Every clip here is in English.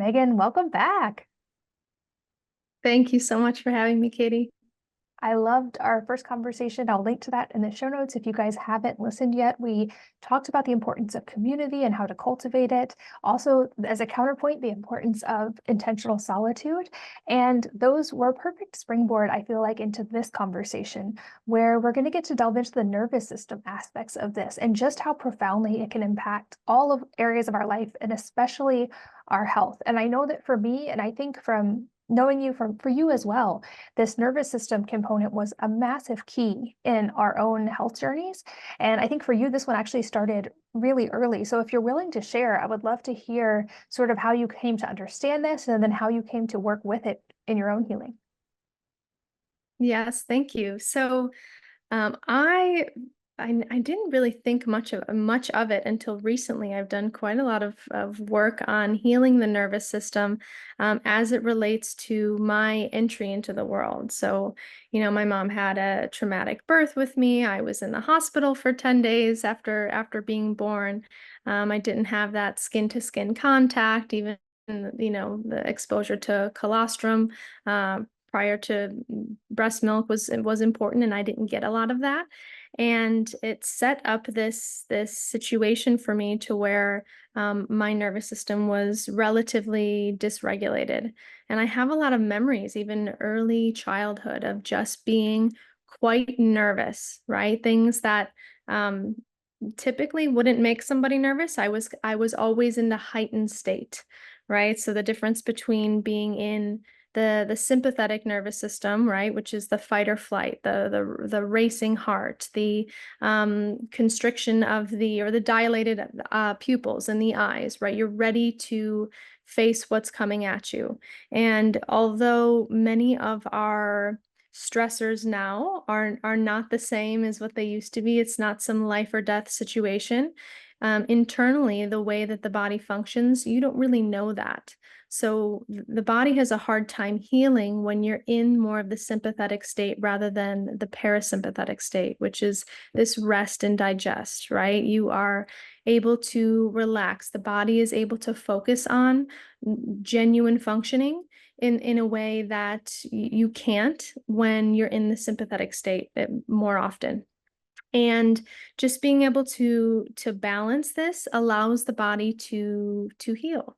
Megan, welcome back. Thank you so much for having me, Katie. I loved our first conversation. I'll link to that in the show notes if you guys haven't listened yet. We talked about the importance of community and how to cultivate it. Also, as a counterpoint, the importance of intentional solitude. And those were a perfect springboard, I feel like, into this conversation, where we're going to get to delve into the nervous system aspects of this and just how profoundly it can impact all of areas of our life and especially our health. And I know that for me, and I think from knowing you from for you as well, this nervous system component was a massive key in our own health journeys. And I think for you, this one actually started really early. So if you're willing to share, I would love to hear sort of how you came to understand this and then how you came to work with it in your own healing. Yes, thank you. Um, I, I didn't really think much of it until recently. I've done quite a lot of work on healing the nervous system as it relates to my entry into the world. My mom had a traumatic birth with me. I was in the hospital for 10 days after being born. I didn't have that skin to skin contact, even the exposure to colostrum. Prior to breast milk was important, and I didn't get a lot of that. And it set up this situation for me to where my nervous system was relatively dysregulated. And I have a lot of memories, even early childhood, of just being quite nervous, right? Things that um, typically wouldn't make somebody nervous. I was always in the heightened state, right? So the difference between being in the sympathetic nervous system, right, which is the fight or flight, the racing heart, the constriction of the dilated pupils in the eyes, right? You're ready to face what's coming at you. And although many of our stressors now are not the same as what they used to be, it's not some life or death situation. Internally, the way that the body functions, you don't really know that. So the body has a hard time healing when you're in more of the sympathetic state rather than the parasympathetic state, which is this rest and digest, right? You are able to relax. The body is able to focus on genuine functioning in a way that you can't when you're in the sympathetic state more often. And just being able to balance this allows the body to heal.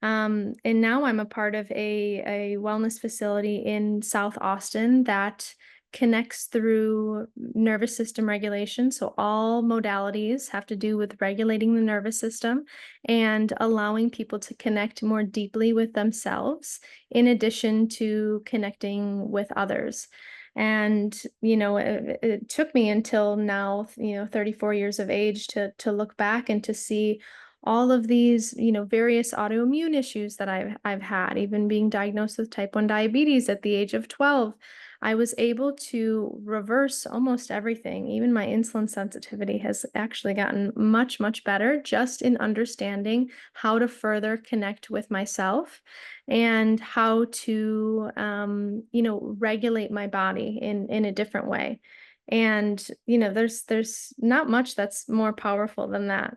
And now I'm a part of a wellness facility in South Austin that connects through nervous system regulation. So all modalities have to do with regulating the nervous system and allowing people to connect more deeply with themselves, in addition to connecting with others. And, it took me until now, 34 years of age to look back and to see all of these, various autoimmune issues that I've had, even being diagnosed with type 1 diabetes at the age of 12. I was able to reverse almost everything. Even my insulin sensitivity has actually gotten much, much better just in understanding how to further connect with myself and how to, regulate my body in a different way. And, there's not much that's more powerful than that.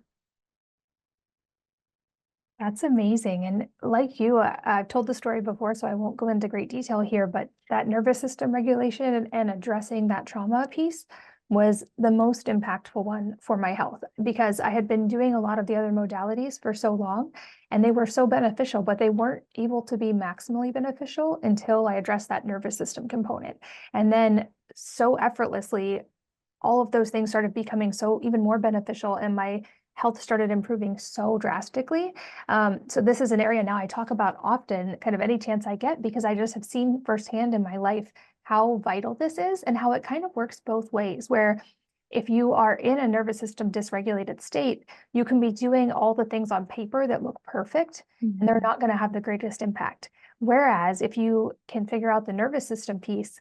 That's amazing. And like you, I've told the story before, so I won't go into great detail here, but that nervous system regulation and addressing that trauma piece was the most impactful one for my health because I had been doing a lot of the other modalities for so long and they were so beneficial, but they weren't able to be maximally beneficial until I addressed that nervous system component. And then so effortlessly, all of those things started becoming so even more beneficial and my health started improving so drastically. So this is an area now I talk about often, kind of any chance I get, because I just have seen firsthand in my life how vital this is and how it kind of works both ways, where if you are in a nervous system dysregulated state, you can be doing all the things on paper that look perfect, and they're not going to have the greatest impact. Whereas if you can figure out the nervous system piece,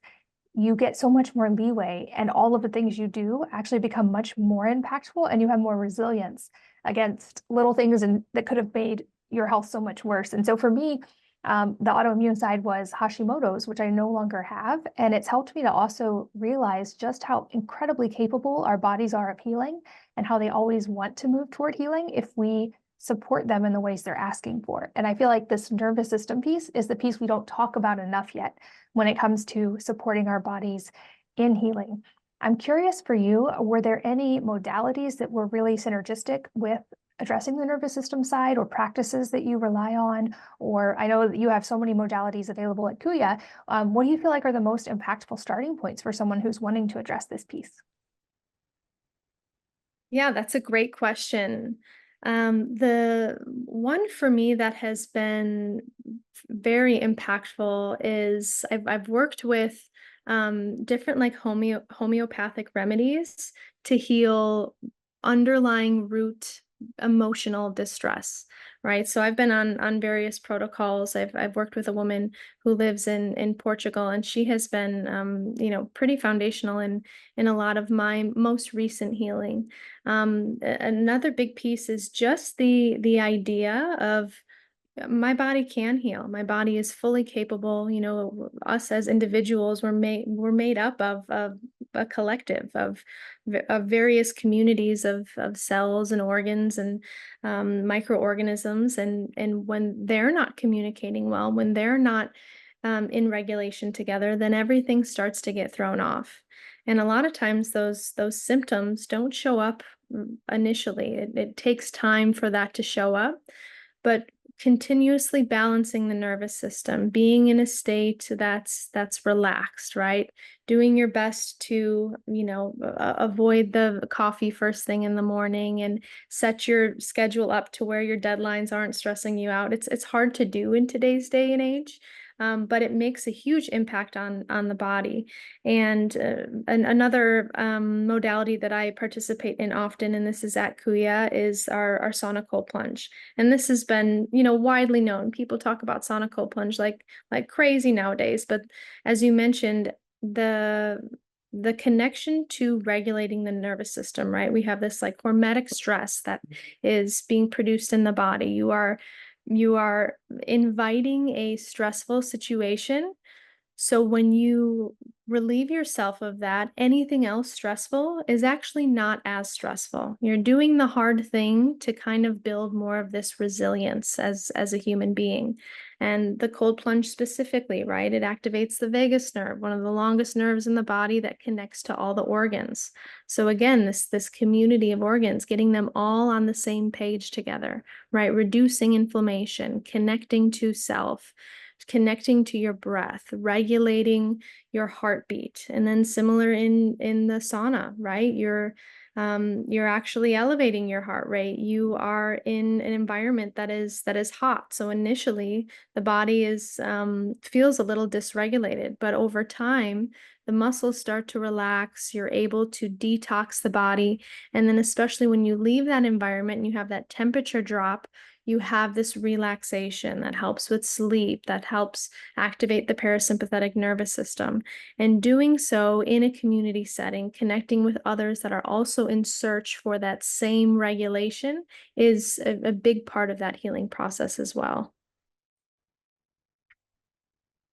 you get so much more leeway and all of the things you do actually become much more impactful and you have more resilience against little things and that could have made your health so much worse. And so for me, the autoimmune side was Hashimoto's, which I no longer have. And it's helped me to also realize just how incredibly capable our bodies are of healing and how they always want to move toward healing if we support them in the ways they're asking for. And I feel like this nervous system piece is the piece we don't talk about enough yet when it comes to supporting our bodies in healing. I'm curious for you, were there any modalities that were really synergistic with addressing the nervous system side, or practices that you rely on? Or I know that you have so many modalities available at Kuya. What do you feel like are the most impactful starting points for someone who's wanting to address this piece? Yeah, that's a great question. The one for me that has been very impactful is I've worked with different like homeopathic remedies to heal underlying root emotional distress, right? So I've been on various protocols. I've worked with a woman who lives in Portugal, and she has been pretty foundational in a lot of my most recent healing. Another big piece is just the idea of my body can heal. My body is fully capable. Us as individuals, we're made up of a collective of various communities of cells and organs and microorganisms. And when they're not communicating well, when they're not in regulation together, then everything starts to get thrown off. And a lot of times those symptoms don't show up initially. It takes time for that to show up, but continuously balancing the nervous system, being in a state that's relaxed, right? Doing your best to, avoid the coffee first thing in the morning and set your schedule up to where your deadlines aren't stressing you out. It's hard to do in today's day and age. But it makes a huge impact on the body. And another modality that I participate in often, and this is at Kuya, is our sauna cold plunge. And this has been, widely known. People talk about sauna cold plunge like crazy nowadays. But as you mentioned, the connection to regulating the nervous system, right? We have this like hormetic stress that is being produced in the body. You are inviting a stressful situation. So when you relieve yourself of that, anything else stressful is actually not as stressful. You're doing the hard thing to kind of build more of this resilience as a human being. And the cold plunge specifically, right? It activates the vagus nerve, one of the longest nerves in the body that connects to all the organs. So again, this community of organs, getting them all on the same page together, right? Reducing inflammation, connecting to self, connecting to your breath, regulating your heartbeat. And then similar in the sauna, right? You're actually elevating your heart rate. You are in an environment that is hot. So initially the body feels a little dysregulated, but over time the muscles start to relax. You're able to detox the body. And then especially when you leave that environment and you have that temperature drop, you have this relaxation that helps with sleep, that helps activate the parasympathetic nervous system. And doing so in a community setting, connecting with others that are also in search for that same regulation, is a big part of that healing process as well.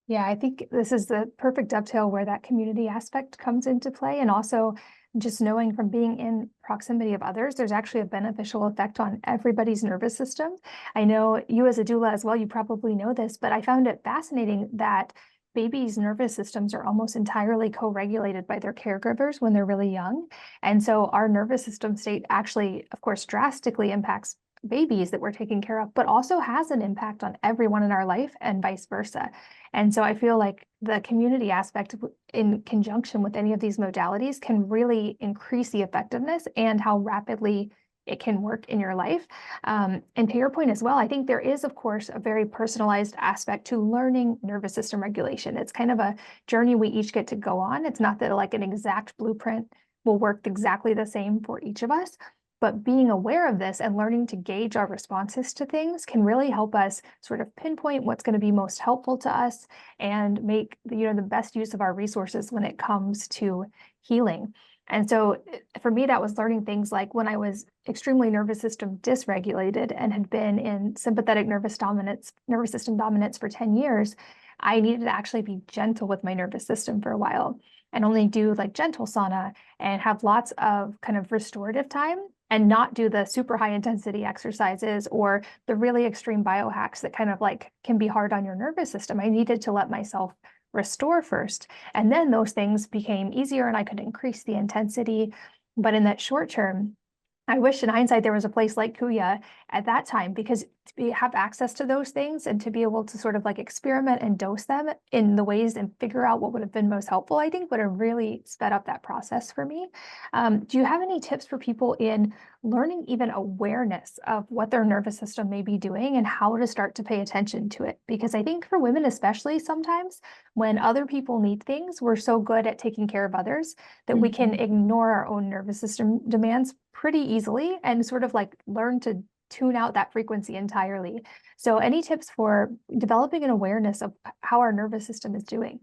Yeah, I think this is the perfect dovetail where that community aspect comes into play. And also just knowing from being in proximity of others, there's actually a beneficial effect on everybody's nervous system. I know you as a doula as well, you probably know this, but I found it fascinating that babies' nervous systems are almost entirely co-regulated by their caregivers when they're really young. And so our nervous system state actually, of course, drastically impacts babies that we're taking care of, but also has an impact on everyone in our life and vice versa. And so I feel like the community aspect in conjunction with any of these modalities can really increase the effectiveness and how rapidly it can work in your life. And to your point as well, I think there is, of course, a very personalized aspect to learning nervous system regulation. It's kind of a journey we each get to go on. It's not that like an exact blueprint will work exactly the same for each of us, but being aware of this and learning to gauge our responses to things can really help us sort of pinpoint what's going to be most helpful to us and make the best use of our resources when it comes to healing. And so for me, that was learning things like when I was extremely nervous system dysregulated and had been in sympathetic nervous system dominance for 10 years, I needed to actually be gentle with my nervous system for a while and only do like gentle sauna and have lots of kind of restorative time and not do the super high intensity exercises or the really extreme biohacks that kind of like can be hard on your nervous system. I needed to let myself restore first. And then those things became easier and I could increase the intensity. But in that short term, I wish in hindsight there was a place like Kuya at that time, because have access to those things and to be able to sort of like experiment and dose them in the ways and figure out what would have been most helpful, I think would have really sped up that process for me. Do you have any tips for people in learning even awareness of what their nervous system may be doing and how to start to pay attention to it? Because I think for women, especially sometimes when other people need things, we're so good at taking care of others that we can ignore our own nervous system demands pretty easily and sort of like learn to tune out that frequency entirely. So any tips for developing an awareness of how our nervous system is doing?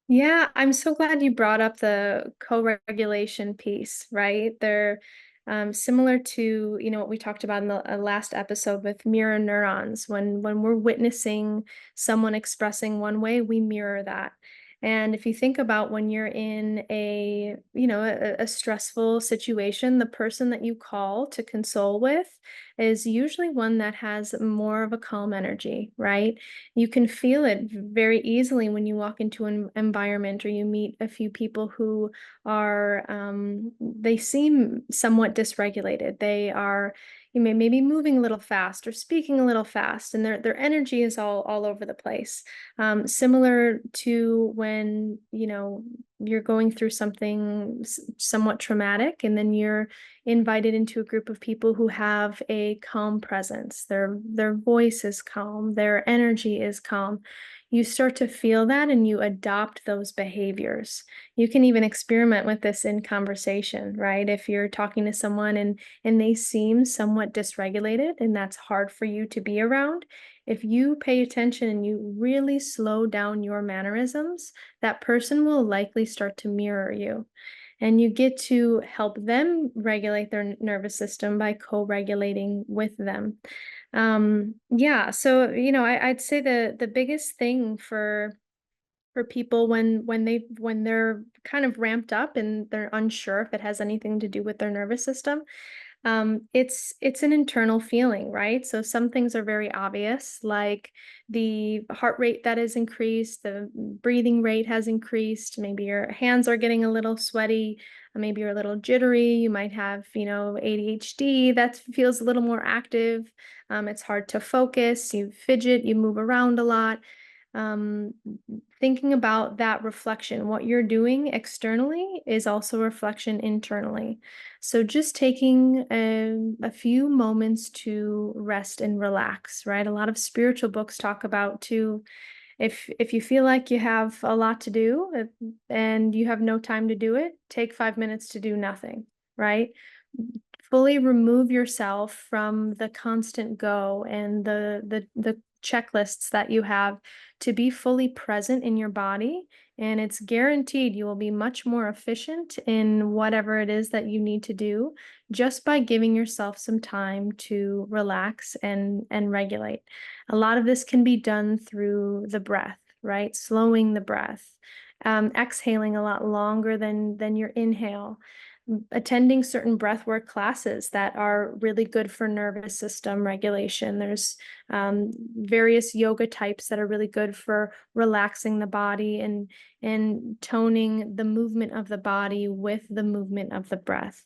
Yeah, I'm so glad you brought up the co-regulation piece, right? They're similar to, what we talked about in the last episode with mirror neurons. When we're witnessing someone expressing one way, we mirror that. And if you think about when you're in a stressful situation, the person that you call to console with is usually one that has more of a calm energy, right? You can feel it very easily when you walk into an environment or you meet a few people who are, they seem somewhat dysregulated. They are, maybe moving a little fast or speaking a little fast, and their energy is all over the place. Similar to when, you're going through something somewhat traumatic, and then you're invited into a group of people who have a calm presence. Their voice is calm, their energy is calm. You start to feel that and you adopt those behaviors. You can even experiment with this in conversation, right? If you're talking to someone and they seem somewhat dysregulated and that's hard for you to be around, if you pay attention and you really slow down your mannerisms, that person will likely start to mirror you. And you get to help them regulate their nervous system by co-regulating with them. Yeah, so I'd say the biggest thing for people when they're kind of ramped up and they're unsure if it has anything to do with their nervous system, it's an internal feeling, right? So some things are very obvious, like the heart rate that is increased, the breathing rate has increased, maybe your hands are getting a little sweaty, maybe you're a little jittery, you might have, ADHD that feels a little more active. It's hard to focus, you fidget, you move around a lot. um, Thinking about that reflection, what you're doing externally is also a reflection internally. So just taking a few moments to rest and relax, right? A lot of spiritual books talk about too, if you feel like you have a lot to do and you have no time to do it, take 5 minutes to do nothing, right? Fully remove yourself from the constant go and the checklists that you have, to be fully present in your body, and it's guaranteed you will be much more efficient in whatever it is that you need to do, just by giving yourself some time to relax and regulate. A lot of this can be done through the breath, right? Slowing the breath, exhaling a lot longer than your inhale, attending certain breathwork classes that are really good for nervous system regulation. There's various yoga types that are really good for relaxing the body and toning the movement of the body with the movement of the breath.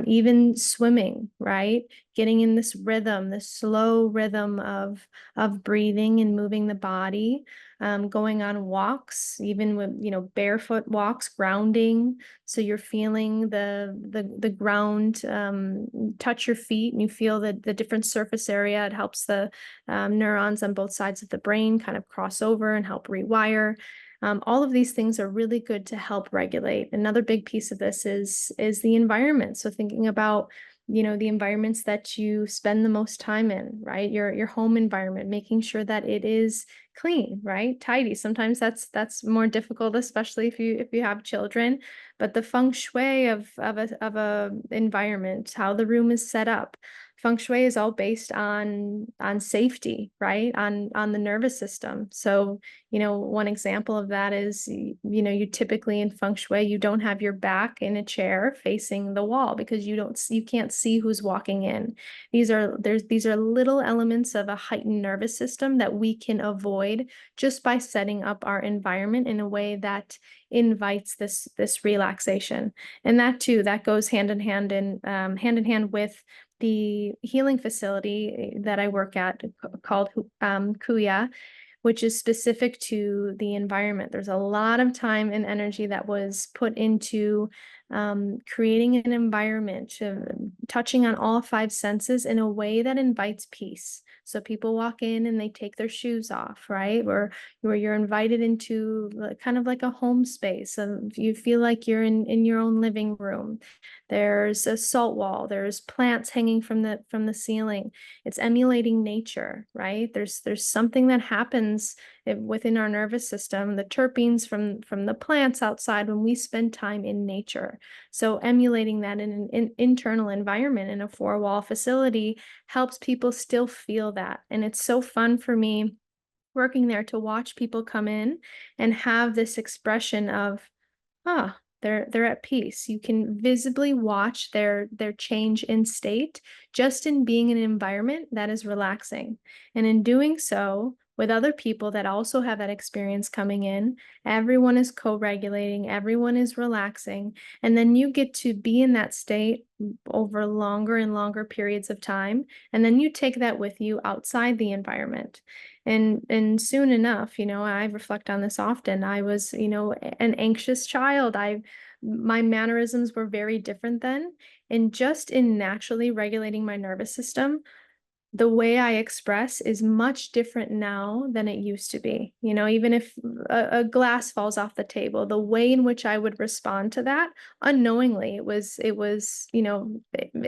Even swimming, right? Getting in this rhythm, this slow rhythm of breathing and moving the body. Going on walks, even with barefoot walks, grounding, so you're feeling the ground touch your feet, and you feel the different surface area. It helps the neurons on both sides of the brain kind of cross over and help rewire. All of these things are really good to help regulate. Another big piece of this is the environment. So thinking about the environments that you spend the most time in, right? Your home environment, making sure that it is clean, right? Tidy. Sometimes that's more difficult, especially if you have children. But the feng shui of a environment, how the room is set up, feng shui is all based on safety, right? On the nervous system. So, one example of that is, you typically in feng shui, you don't have your back in a chair facing the wall because you can't see who's walking in. These are little elements of a heightened nervous system that we can avoid just by setting up our environment in a way that invites this relaxation. And that goes hand in hand with the healing facility that I work at, called Kuya, which is specific to the environment. There's a lot of time and energy that was put into creating an environment, touching on all five senses in a way that invites peace. So people walk in and they take their shoes off, right? Or where you're invited into kind of like a home space. You feel like you're in your own living room. There's a salt wall. There's plants hanging from the ceiling. It's emulating nature, right? There's something that happens within our nervous system, the terpenes from the plants outside when we spend time in nature. So emulating that in an internal environment in a four-wall facility helps people still feel that. And it's so fun for me working there to watch people come in and have this expression of, ah, they're at peace. You can visibly watch their change in state just in being in an environment that is relaxing. And in doing so, with other people that also have that experience coming in, everyone is co-regulating, everyone is relaxing, and then you get to be in that state over longer and longer periods of time, and then you take that with you outside the environment. And soon enough, I reflect on this often. I was, an anxious child. My mannerisms were very different then. And just in naturally regulating my nervous system, the way I express is much different now than it used to be. Even if a glass falls off the table, the way in which I would respond to that unknowingly, it was,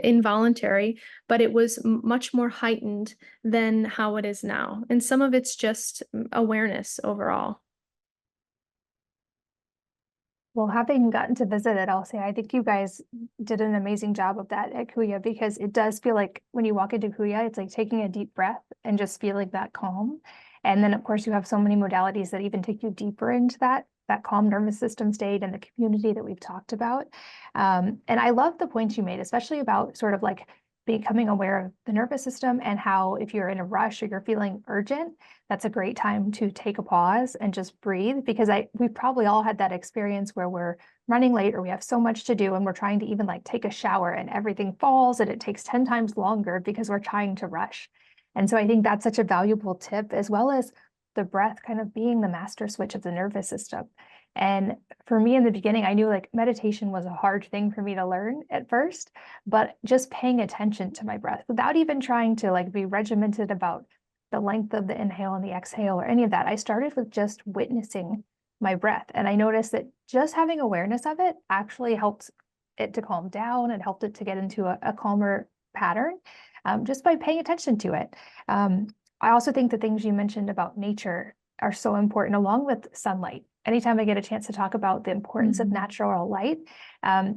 involuntary, but it was much more heightened than how it is now. And some of it's just awareness overall. Well, having gotten to visit it, I'll say I think you guys did an amazing job of that at Kuya, because it does feel like when you walk into Kuya, it's like taking a deep breath and just feeling that calm. And then of course you have so many modalities that even take you deeper into that calm nervous system state and the community that we've talked about. And I love the points you made, especially about sort of like becoming aware of the nervous system and how if you're in a rush or you're feeling urgent, that's a great time to take a pause and just breathe, because we've probably all had that experience where we're running late or we have so much to do and we're trying to even like take a shower and everything falls and it takes 10 times longer because we're trying to rush. And so I think that's such a valuable tip, as well as the breath kind of being the master switch of the nervous system. And for me in the beginning, I knew like meditation was a hard thing for me to learn at first, but just paying attention to my breath without even trying to like be regimented about the length of the inhale and the exhale or any of that. I started with just witnessing my breath. And I noticed that just having awareness of it actually helped it to calm down and helped it to get into a calmer pattern, just by paying attention to it. I also think the things you mentioned about nature are so important, along with sunlight. Anytime I get a chance to talk about the importance of natural light,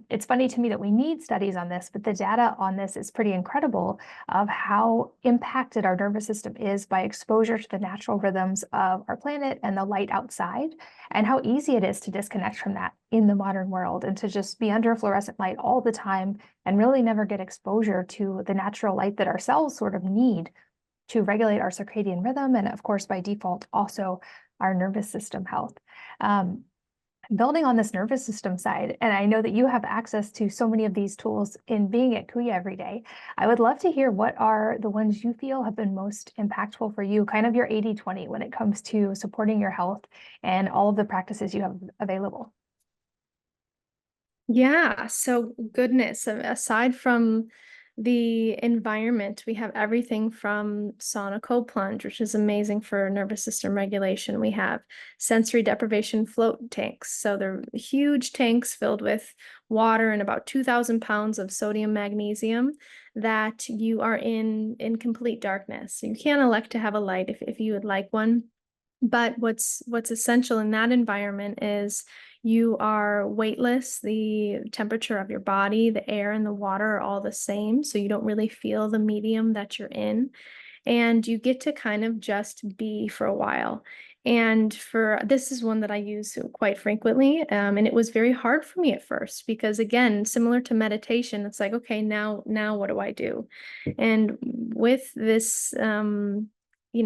it's funny to me that we need studies on this, but the data on this is pretty incredible of how impacted our nervous system is by exposure to the natural rhythms of our planet and the light outside, and how easy it is to disconnect from that in the modern world and to just be under fluorescent light all the time and really never get exposure to the natural light that our cells sort of need to regulate our circadian rhythm, and of course, by default, also our nervous system health. Building on this nervous system side, and I know that you have access to so many of these tools in being at Kuya every day, I would love to hear what are the ones you feel have been most impactful for you, kind of your 80-20 when it comes to supporting your health and all of the practices you have available. Yeah, so goodness, aside from the environment, we have everything from sauna cold plunge, which is amazing for nervous system regulation. We have sensory deprivation float tanks. So they're huge tanks filled with water and about 2,000 pounds of sodium magnesium that you are in complete darkness. You can elect to have a light if you would like one. But what's essential in that environment is You are weightless. The temperature of your body, the air and the water are all the same. So you don't really feel the medium that you're in. And you get to kind of just be for a while. And for this is one that I use quite frequently. And it was very hard for me at first because again, similar to meditation, it's like, okay, now what do I do? And with this,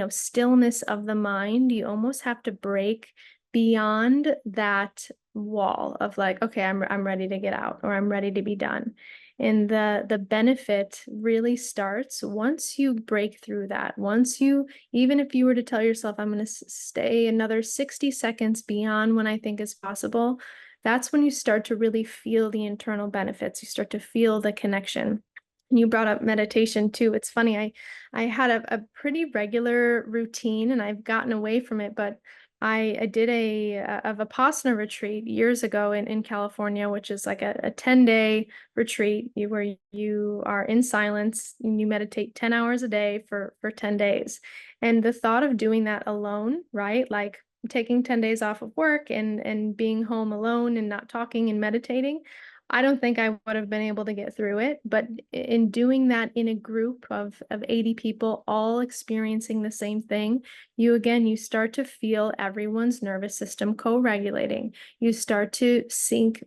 stillness of the mind, you almost have to break beyond that wall of like, okay, I'm ready to get out or I'm ready to be done. And the benefit really starts once you break through that. Once you, even if you were to tell yourself, I'm going to stay another 60 seconds beyond when I think is possible, that's when you start to really feel the internal benefits. You start to feel the connection. You brought up meditation too. It's funny. I had a pretty regular routine and I've gotten away from it, but I did a Vipassana retreat years ago in California, which is like a 10-day retreat where you are in silence and you meditate 10 hours a day for 10 days. And the thought of doing that alone, right? Like taking 10 days off of work and being home alone and not talking and meditating, I don't think I would have been able to get through it, but in doing that in a group of 80 people all experiencing the same thing, you start to feel everyone's nervous system co-regulating. You start to sync,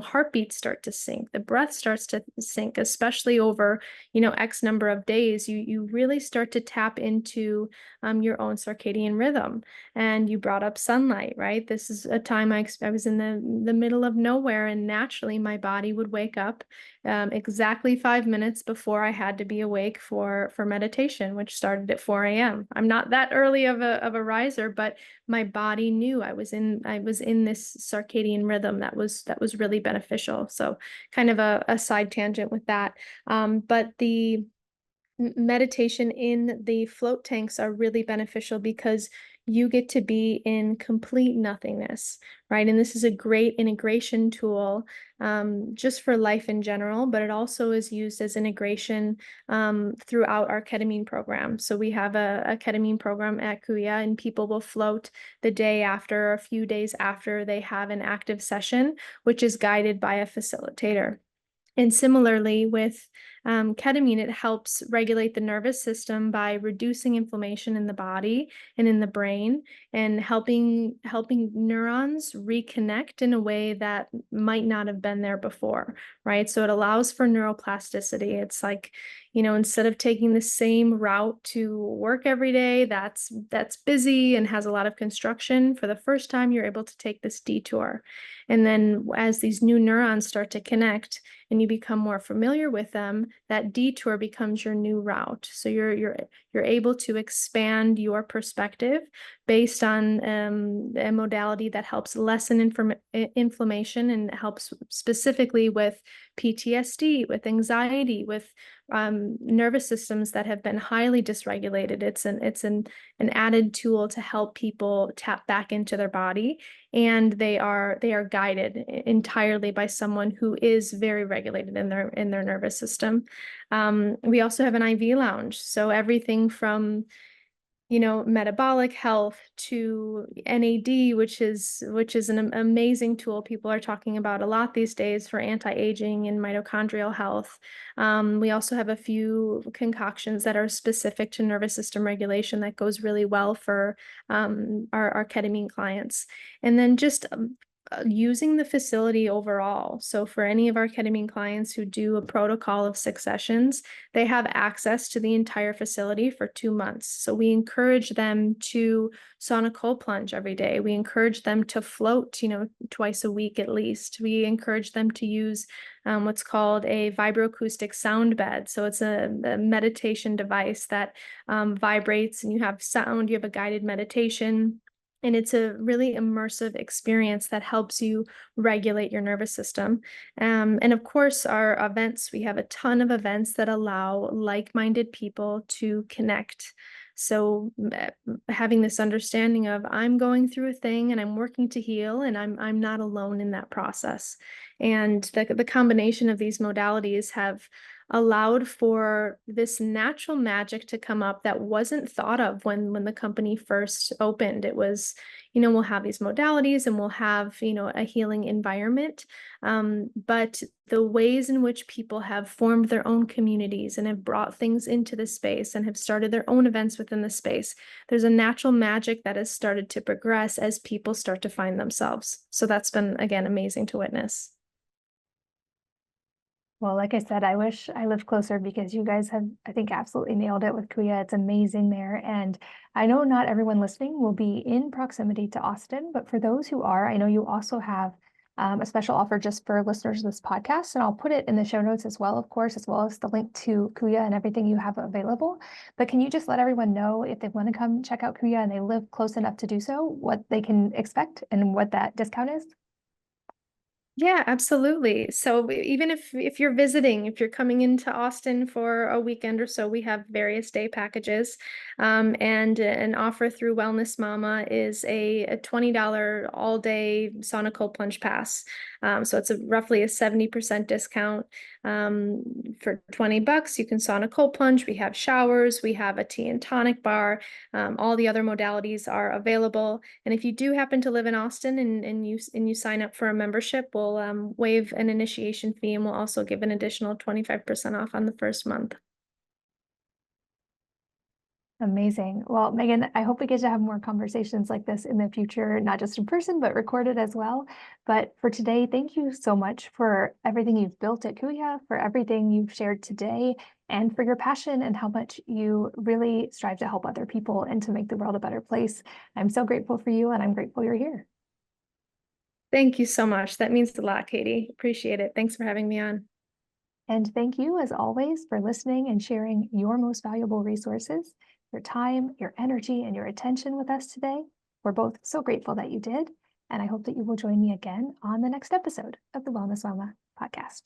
heartbeats start to sync, the breath starts to sync, especially over, X number of days. You really start to tap into your own circadian rhythm. And you brought up sunlight, right? This is a time I was in the middle of nowhere, and naturally my body would wake up exactly 5 minutes before I had to be awake for meditation, which started at 4 a.m. I'm not that early of a riser, but my body knew I was in this circadian rhythm that was really beneficial. So kind of a side tangent with that. But the meditation in the float tanks are really beneficial because you get to be in complete nothingness, right? And this is a great integration tool just for life in general, but it also is used as integration throughout our ketamine program. So we have a ketamine program at Kuya, and people will float the day after, a few days after they have an active session, which is guided by a facilitator. And similarly with ketamine, it helps regulate the nervous system by reducing inflammation in the body and in the brain, and helping neurons reconnect in a way that might not have been there before, right? So it allows for neuroplasticity. It's like, instead of taking the same route to work every day, that's busy and has a lot of construction, for the first time, you're able to take this detour. And then as these new neurons start to connect and you become more familiar with them, that detour becomes your new route. So you're able to expand your perspective based on a modality that helps lessen inflammation and helps specifically with PTSD, with anxiety, with nervous systems that have been highly dysregulated. It's an added tool to help people tap back into their body, and they are guided entirely by someone who is very regulated in their nervous system. We also have an IV lounge, so everything from metabolic health to NAD, which is an amazing tool people are talking about a lot these days for anti-aging and mitochondrial health. We also have a few concoctions that are specific to nervous system regulation that goes really well for our ketamine clients. And then just using the facility overall. So for any of our ketamine clients who do a protocol of 6 sessions, they have access to the entire facility for 2 months. So we encourage them to sauna cold plunge every day. We encourage them to float, twice a week at least. We encourage them to use what's called a vibroacoustic sound bed. So it's a meditation device that vibrates, and you have sound, you have a guided meditation. And it's a really immersive experience that helps you regulate your nervous system. And of course, our events, we have a ton of events that allow like-minded people to connect. So having this understanding of I'm going through a thing and I'm working to heal, and I'm not alone in that process. And the combination of these modalities have allowed for this natural magic to come up that wasn't thought of when the company first opened. It was, we'll have these modalities and we'll have, a healing environment. But the ways in which people have formed their own communities and have brought things into the space and have started their own events within the space, there's a natural magic that has started to progress as people start to find themselves. So that's been, again, amazing to witness. Well, like I said, I wish I lived closer because you guys have, I think, absolutely nailed it with Kuya. It's amazing there. And I know not everyone listening will be in proximity to Austin, but for those who are, I know you also have a special offer just for listeners of this podcast. And I'll put it in the show notes as well, of course, as well as the link to Kuya and everything you have available. But can you just let everyone know if they want to come check out Kuya and they live close enough to do so, what they can expect and what that discount is? Yeah, absolutely. So even if you're visiting, if you're coming into Austin for a weekend or so, we have various day packages. And an offer through Wellness Mama is a $20 all day sauna cold plunge pass. So it's roughly a 70% discount. For $20, you can sauna cold plunge. We have showers, we have a tea and tonic bar. All the other modalities are available. And if you do happen to live in Austin and you sign up for a membership, we'll waive an initiation fee and we'll also give an additional 25% off on the first month. Amazing. Well, Megan, I hope we get to have more conversations like this in the future, not just in person, but recorded as well. But for today, thank you so much for everything you've built at Kuya, for everything you've shared today, and for your passion and how much you really strive to help other people and to make the world a better place. I'm so grateful for you, and I'm grateful you're here. Thank you so much. That means a lot, Katie. Appreciate it. Thanks for having me on. And thank you, as always, for listening and sharing your most valuable resources, your time, your energy, and your attention with us today. We're both so grateful that you did, and I hope that you will join me again on the next episode of the Wellness Mama podcast.